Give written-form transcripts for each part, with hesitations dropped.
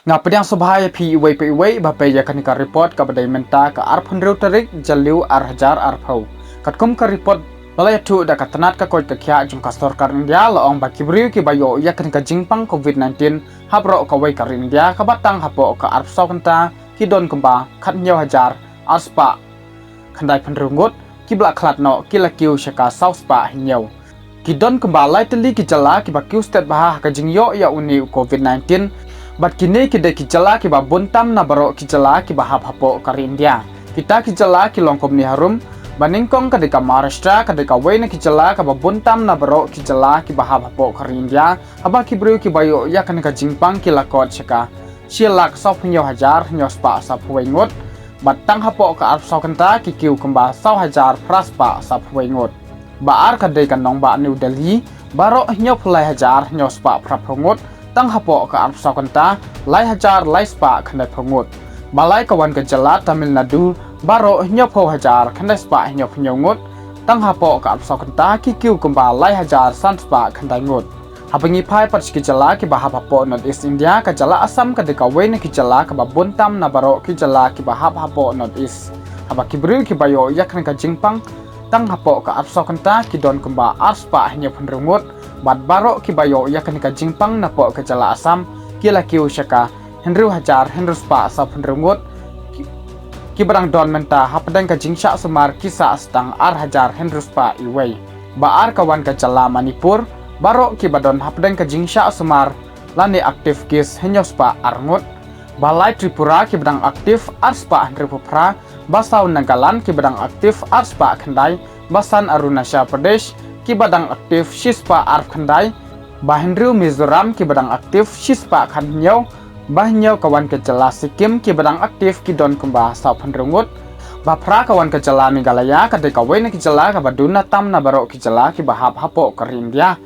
Ngapedang subhaya pi iway bapaya kanika report kabadai menta ka arpun riu tarik jaliu arhajar arpau. Katkum ka report balaya tu da katanat ka koi kakya jung kastor kar India laong baki beriu ki bayo ya kanika jingpang COVID-19 habro ka way kar India kabatang hapo ka arpsau kanta ki don kemba kat nyau hajar arspa kandai penrungut ki blak klat no ki lakiu syaka sauspa hinyau. Ki don kemba lai teli ki jala ki bakiu stet bahah ka jingyo ya uni COVID-19 Bat kini kita kijala kiba buntam na baro kijala kiba hap-hapo kari India. Kita kijala kilongkom ni harum, baningkong kadika Maharashtra kadika wayna kijala kiba buntam na baro kijala kiba hap-hapo kari India. Haba kibru kibayo ya kanika jingpang kilakot syaka. Sialak saw penyo hajar nyospa sa puwengot. Batang hapo ka arpsaw kanta kikiu kemba saw hajar praspa sa puwengot. Baar kadika nong ba New Delhi, baro nyo pulai hajar nyospa prapungot. Tang hapo ka arpsaw kanta lai hajar lai spa kandai pengut. Balai kawan kejala Tamil Nadu baro nyopo hajar kandai spa nyop nyongut. Tang hapo ka arpsaw kanta kikiu kemba lai hajar san spa kandai ngut. Habangi pai pat kejala ki bahap hapo North East India kejala Assam kadika wayna kejala ka buntam na baro kejala ki bahap hapo North East. Haba kibru ki bayo yakna ka jingpang tang hapo ka arpsaw kanta ki don kemba arspa nyop penrungut. Bat baro kibayo ya kanika jingpang na po kejala Assam kila kiu syaka Henry hajar Henry spa sa penrungut kibarang don menta hapadang ka jingsya semar kisa astang ar hajar Henry spa iway baar kawan kejala Manipur baro kibadon hapadang ka jingsya semar lani aktif kis henyo spa arngut balai Tripura kibadang aktif ar spa Henry pupra basau Nagaland kibadang aktif ar spa khandai basan Arunachal Pradesh kibadang aktif shispa arf khandai bahendriu Mizoram kibadang aktif shispa khannyau bahnyau kawan kejala Sikkim kibadang aktif kidon kemba saw penrungut bapra kawan kejala Meghalaya kadeka wayna kejala kabaduna tam na baro kejala kibahap hapo kar India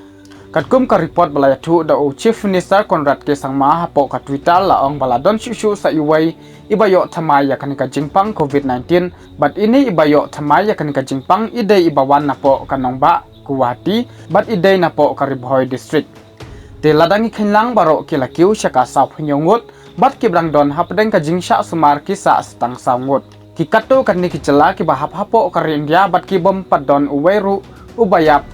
katkum ka report balaya tu da Chief Minister Conrad K Sangma hapo ka Twitter laong baladon syusyu sa iway ibayo thamay ya kanika jingpang COVID-19 but ini ibayo thamay ya kanika jingpang ide ibawan na po kanong ba Guwahati bat iday na po ka Ribhoi district. Te ladangi khinlang baro kilakiu syaka saw penyongut bat kibrang don hapadeng ka jingsya sumar kisa stang sawngut. Kikato kan ni kicela ki bahap hapo ka India bat kibom padon uweru ubayap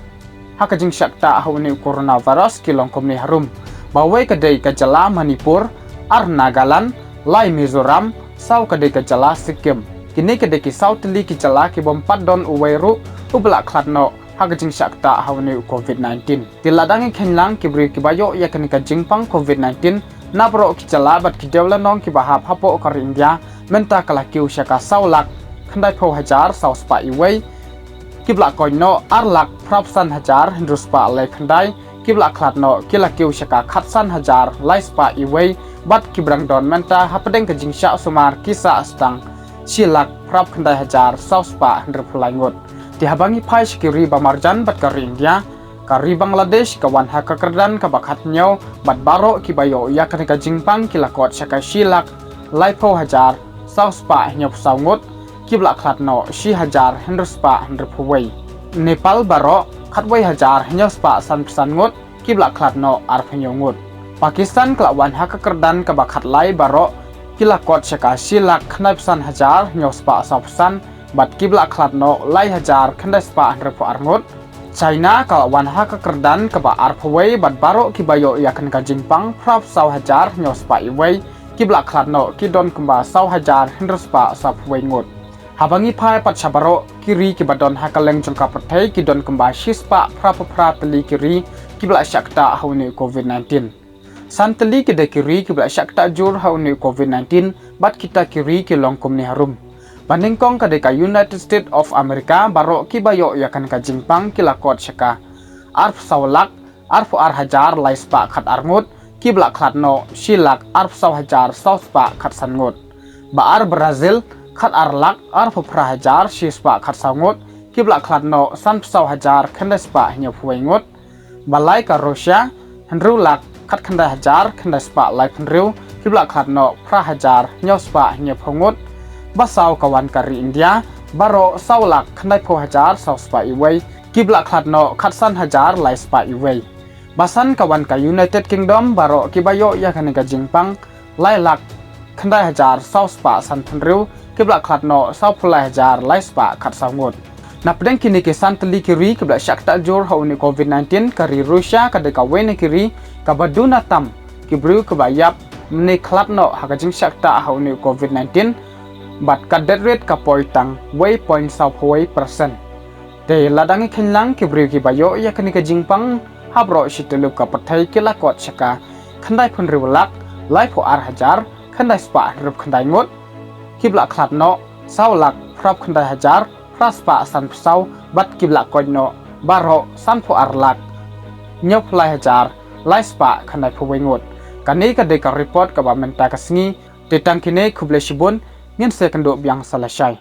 haka jingsya ta hawni coronavirus kilongkom ni harum. Bawai kadai ka jala Manipur, ar Nagaland, lai Mizoram, saw kadai ka jala Sikkim. Kini kadai ki saw tili kicela kibom padon uweru ubelak kladno hagajing syakta hawni COVID-19. Tiladangi khenlang kibri kibayo ya kanika jingpang COVID-19 nabro kicala bat kidewla nong kibahap hapo kar India menta kalakiu syaka sawlak khandai pho hajar sauspa iway kibla koino arlak prapsan hajar hindruspa lai khandai kibla klatno kilakiu syaka khatsan hajar lai spa iway bat kibrang don menta hapadeng kajing syak sumar kisa astang silak prap khandai hajar sauspa hindrupulaingut. Dihabangi pai sekiri bamarjan bat kari India, kari Bangladesh kawan haka Kyrdan kabakhat nyau bat baro kibayo ya kanika jingpang kilakot syaka silak laipo hajar sauspa nyop sawngut kibla khatno si hajar hendruspa hendrupuway. Nepal baro khatway hajar nyospa san pesangut kibla khatno arpenyongut. Pakistan kelawan haka Kyrdan kabakhat lai baro kilakot syaka silak khnaipesan hajar nyospa sapesan bat kibla klatno lai hajar khandai spa handrepo arngut. China kalawan haka Kyrdan kaba arpaway bat baro kibayo yakan ka jingpang prap saw hajar nyospa iway kibla klatno kidon kemba saw hajar hindrospa sapway ngut. Habangi pai pat sabaro kiri kibadon haka leng jongka pertai kidon kemba shispa prapapra teli kiri kibla syakta hawni COVID-19. Santeli kida kiri kibla syakta jur hawni COVID-19 bat kita kiri kilongkom ni harum. Bandingkong kadeka United States of America baro kibayo yakan ka jingpang kilakot syaka arf sawlak arf ar hajar lai spa khat arngut kibla khatno silak arf saw hajar saw spa khat sangut. Baar Brazil khat arlak arf pra hajar si spa khat sangut kibla khatno san saw hajar khandai spa hnya puwengut. Balai ka Russia hendrulak khat khandai hajar khandai spa lai phenriu kibla khatno pra hajar nyaw spa hnya phongut. Basau kawan kari India baro sawlak khandai pho hajar saw spa iway kibla khatno khatsan hajar lai spa iway. Basan kawan ka United Kingdom baro kibayo ya kanika jingpang lai lak khandai hajar sau spa san thunriu kibla khat no sau phulai hajar lai spa khat sau ngot na pedeng kini ke santali kiri kibla shakta jor ho ni covid-19 kari Rusia ka de ka wene kiri ka baduna tam kibru ka bayap ni khat no hakajing shakta ho ni covid-19 bat ka death rate ka poitang way point sau phoi percent te ladangi khinlang kibru ki bayo ya kani ka jingpang habro shitelu ka pathai kila kot chaka khandai phunriu lak lai pho ar hajar khandai spa rup khandai ngot kibla khat no sau lak phrap khandai hajar praspa san sau bat kibla koin no baro san pho ar lak nyok lai hajar lai spa khandai pho wengot kani ka de ka report ka ba menta ka sngi te tangkine khuble shibun ngin se kando biang salasai